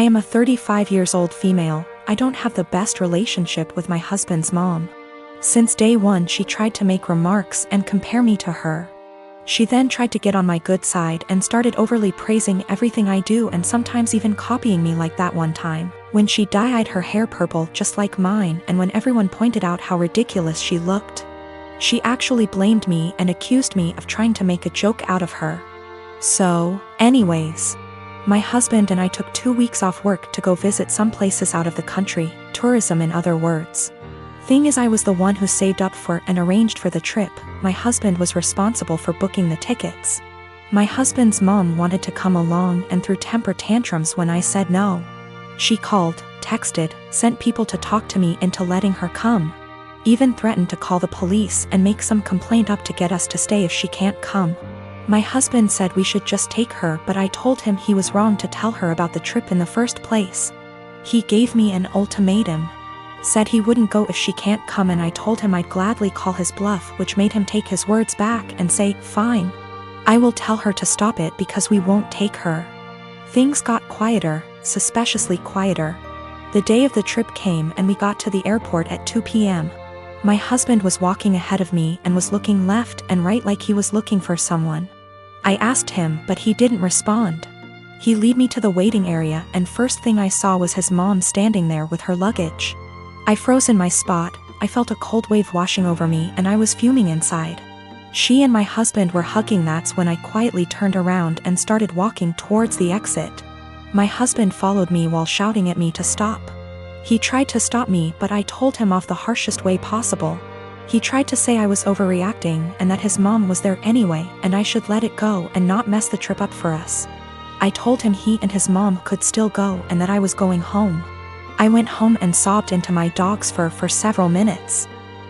I am a 35 years old female. I don't have the best relationship with my husband's mom. Since day one she tried to make remarks and compare me to her. She then tried to get on my good side and started overly praising everything I do and sometimes even copying me, like that one time when she dyed her hair purple just like mine, and when everyone pointed out how ridiculous she looked. She actually blamed me and accused me of trying to make a joke out of her. So, anyways, my husband and I took 2 weeks off work to go visit some places out of the country, tourism in other words. Thing is, I was the one who saved up for and arranged for the trip. My husband was responsible for booking the tickets. My husband's mom wanted to come along and threw temper tantrums when I said no. She called, texted, sent people to talk to me into letting her come. Even threatened to call the police and make some complaint up to get us to stay if she can't come. My husband said we should just take her, but I told him he was wrong to tell her about the trip in the first place. He gave me an ultimatum. Said he wouldn't go if she can't come, and I told him I'd gladly call his bluff, which made him take his words back and say, fine. I will tell her to stop it because we won't take her. Things got quieter, suspiciously quieter. The day of the trip came and we got to the airport at 2 p.m. My husband was walking ahead of me and was looking left and right like he was looking for someone. I asked him, but he didn't respond. He led me to the waiting area, and first thing I saw was his mom standing there with her luggage. I froze in my spot. I felt a cold wave washing over me and I was fuming inside. She and my husband were hugging. That's when I quietly turned around and started walking towards the exit. My husband followed me while shouting at me to stop. He tried to stop me, but I told him off the harshest way possible. He tried to say I was overreacting and that his mom was there anyway and I should let it go and not mess the trip up for us. I told him he and his mom could still go and that I was going home. I went home and sobbed into my dog's fur for several minutes.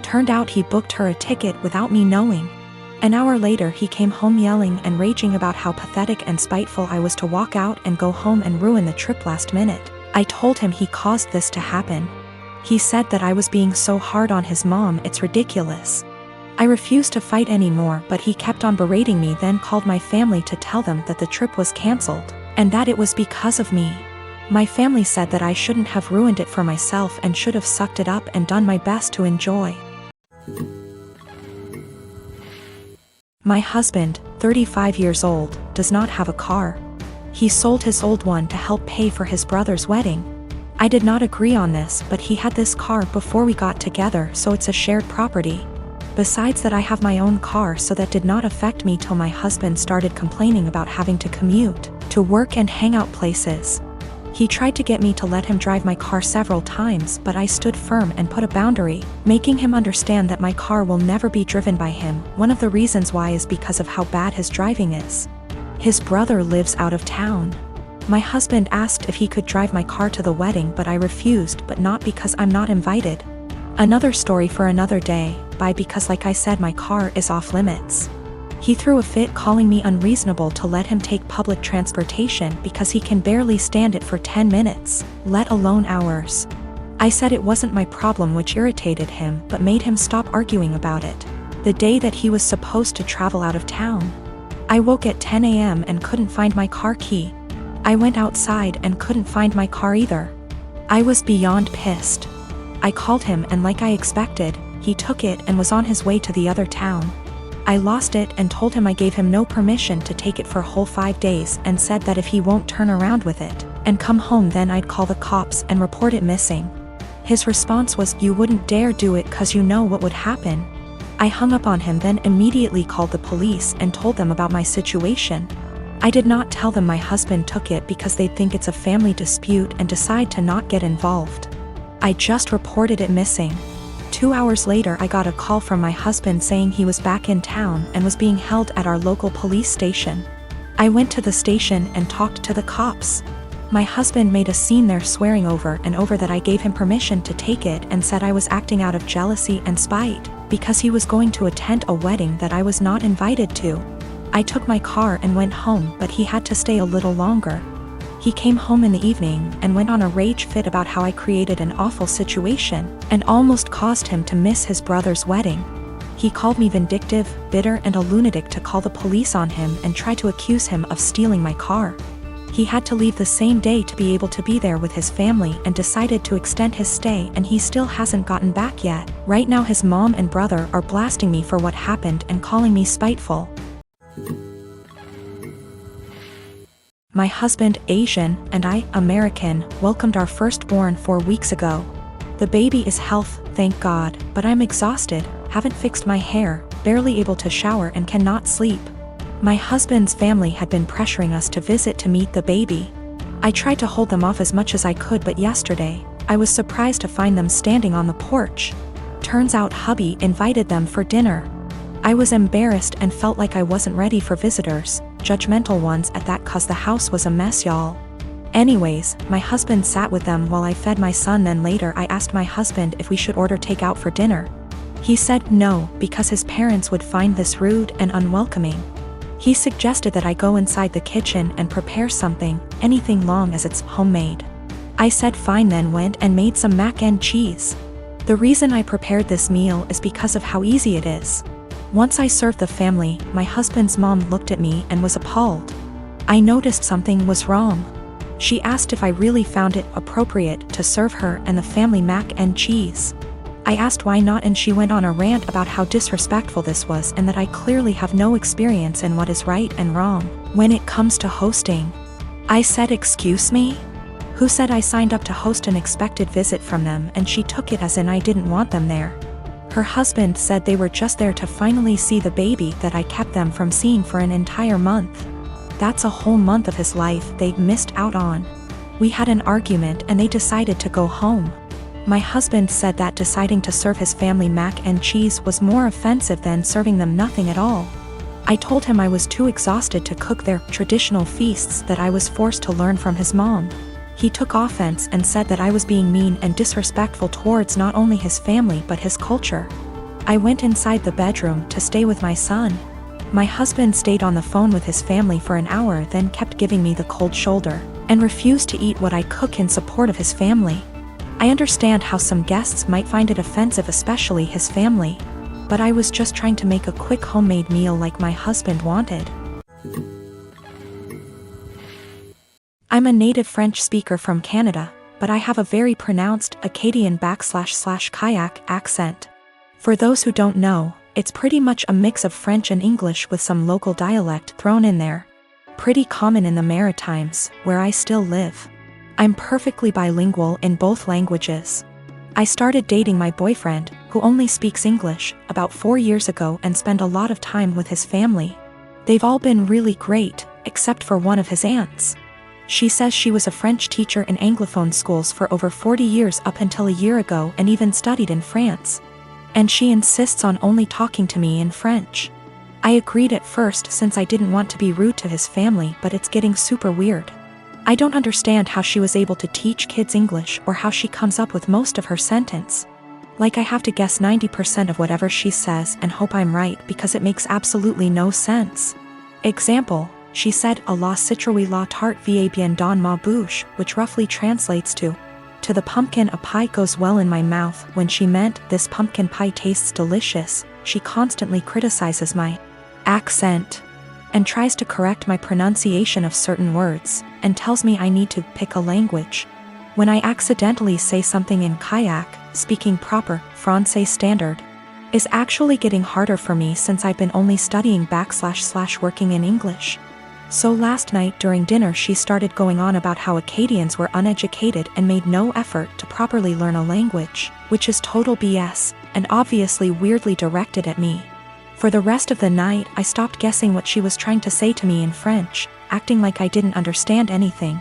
Turned out he booked her a ticket without me knowing. An hour later he came home yelling and raging about how pathetic and spiteful I was to walk out and go home and ruin the trip last minute. I told him he caused this to happen. He said that I was being so hard on his mom, it's ridiculous. I refused to fight anymore, but he kept on berating me, then called my family to tell them that the trip was cancelled, and that it was because of me. My family said that I shouldn't have ruined it for myself and should have sucked it up and done my best to enjoy. My husband, 35 years old, does not have a car. He sold his old one to help pay for his brother's wedding. I did not agree on this, but he had this car before we got together, so it's a shared property. Besides that, I have my own car, so that did not affect me till my husband started complaining about having to commute to work and hangout places. He tried to get me to let him drive my car several times, but I stood firm and put a boundary, making him understand that my car will never be driven by him. One of the reasons why is because of how bad his driving is. His brother lives out of town. My husband asked if he could drive my car to the wedding, but I refused, but not because I'm not invited. Another story for another day, because like I said, my car is off limits. He threw a fit calling me unreasonable to let him take public transportation because he can barely stand it for 10 minutes, let alone hours. I said it wasn't my problem, which irritated him but made him stop arguing about it. The day that he was supposed to travel out of town, I woke at 10 a.m. and couldn't find my car key. I went outside and couldn't find my car either. I was beyond pissed. I called him and like I expected, he took it and was on his way to the other town. I lost it and told him I gave him no permission to take it for a whole 5 days and said that if he won't turn around with it and come home, then I'd call the cops and report it missing. His response was, "You wouldn't dare do it 'cause you know what would happen." I hung up on him, then immediately called the police and told them about my situation. I did not tell them my husband took it because they'd think it's a family dispute and decide to not get involved. I just reported it missing. 2 hours later I got a call from my husband saying he was back in town and was being held at our local police station. I went to the station and talked to the cops. My husband made a scene there, swearing over and over that I gave him permission to take it and said I was acting out of jealousy and spite because he was going to attend a wedding that I was not invited to. I took my car and went home, but he had to stay a little longer. He came home in the evening and went on a rage fit about how I created an awful situation and almost caused him to miss his brother's wedding. He called me vindictive, bitter, and a lunatic to call the police on him and try to accuse him of stealing my car. He had to leave the same day to be able to be there with his family and decided to extend his stay, and he still hasn't gotten back yet. Right now his mom and brother are blasting me for what happened and calling me spiteful. My husband, Asian, and I, American, welcomed our firstborn 4 weeks ago. The baby is healthy, thank God, but I'm exhausted, haven't fixed my hair, barely able to shower and cannot sleep. My husband's family had been pressuring us to visit to meet the baby. I tried to hold them off as much as I could, but yesterday, I was surprised to find them standing on the porch. Turns out hubby invited them for dinner. I was embarrassed and felt like I wasn't ready for visitors, judgmental ones at that, cause the house was a mess, y'all. Anyways, my husband sat with them while I fed my son. Then later I asked my husband if we should order takeout for dinner. He said no, because his parents would find this rude and unwelcoming. He suggested that I go inside the kitchen and prepare something, anything long as it's homemade. I said fine, then went and made some mac and cheese. The reason I prepared this meal is because of how easy it is. Once I served the family, my husband's mom looked at me and was appalled. I noticed something was wrong. She asked if I really found it appropriate to serve her and the family mac and cheese. I asked why not, and she went on a rant about how disrespectful this was and that I clearly have no experience in what is right and wrong when it comes to hosting. I said, excuse me? Who said I signed up to host an expected visit from them? And she took it as in I didn't want them there. Her husband said they were just there to finally see the baby that I kept them from seeing for an entire month. That's a whole month of his life they missed out on. We had an argument and they decided to go home. My husband said that deciding to serve his family mac and cheese was more offensive than serving them nothing at all. I told him I was too exhausted to cook their traditional feasts, that I was forced to learn from his mom. He took offense and said that I was being mean and disrespectful towards not only his family but his culture. I went inside the bedroom to stay with my son. My husband stayed on the phone with his family for an hour, then kept giving me the cold shoulder, and refused to eat what I cook in support of his family. I understand how some guests might find it offensive, especially his family, but I was just trying to make a quick homemade meal like my husband wanted. I'm a native French speaker from Canada, but I have a very pronounced Acadian/Kayak accent. For those who don't know, it's pretty much a mix of French and English with some local dialect thrown in there. Pretty common in the Maritimes, where I still live. I'm perfectly bilingual in both languages. I started dating my boyfriend, who only speaks English, about 4 years ago and spent a lot of time with his family. They've all been really great, except for one of his aunts. She says she was a French teacher in Anglophone schools for over 40 years up until a year ago and even studied in France. And she insists on only talking to me in French. I agreed at first since I didn't want to be rude to his family, but it's getting super weird. I don't understand how she was able to teach kids English or how she comes up with most of her sentence. Like I have to guess 90% of whatever she says and hope I'm right because it makes absolutely no sense. Example, she said, "A la citrouille la tarte va bien dans ma bouche," which roughly translates to the pumpkin a pie goes well in my mouth, when she meant, "This pumpkin pie tastes delicious." She constantly criticizes my accent and tries to correct my pronunciation of certain words, and tells me I need to pick a language. When I accidentally say something in Kayak, speaking proper Francais standard is actually getting harder for me since I've been only studying / working in English. So last night during dinner she started going on about how Acadians were uneducated and made no effort to properly learn a language, which is total BS, and obviously weirdly directed at me. For the rest of the night I stopped guessing what she was trying to say to me in French, acting like I didn't understand anything,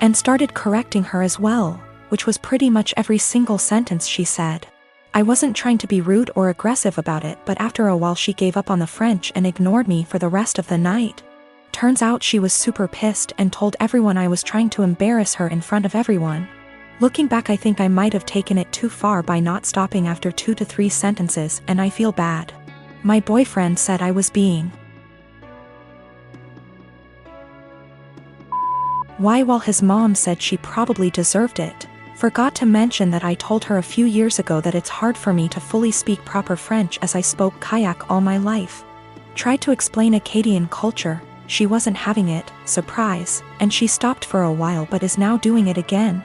and started correcting her as well, which was pretty much every single sentence she said. I wasn't trying to be rude or aggressive about it, but after a while she gave up on the French and ignored me for the rest of the night. Turns out she was super pissed and told everyone I was trying to embarrass her in front of everyone. Looking back, I think I might have taken it too far by not stopping after 2 to 3 sentences, and I feel bad. My boyfriend said I was being while his mom said she probably deserved it. Forgot to mention that I told her a few years ago that it's hard for me to fully speak proper French as I spoke Kayak all my life. Tried to explain Acadian culture. She wasn't having it, surprise, and she stopped for a while but is now doing it again.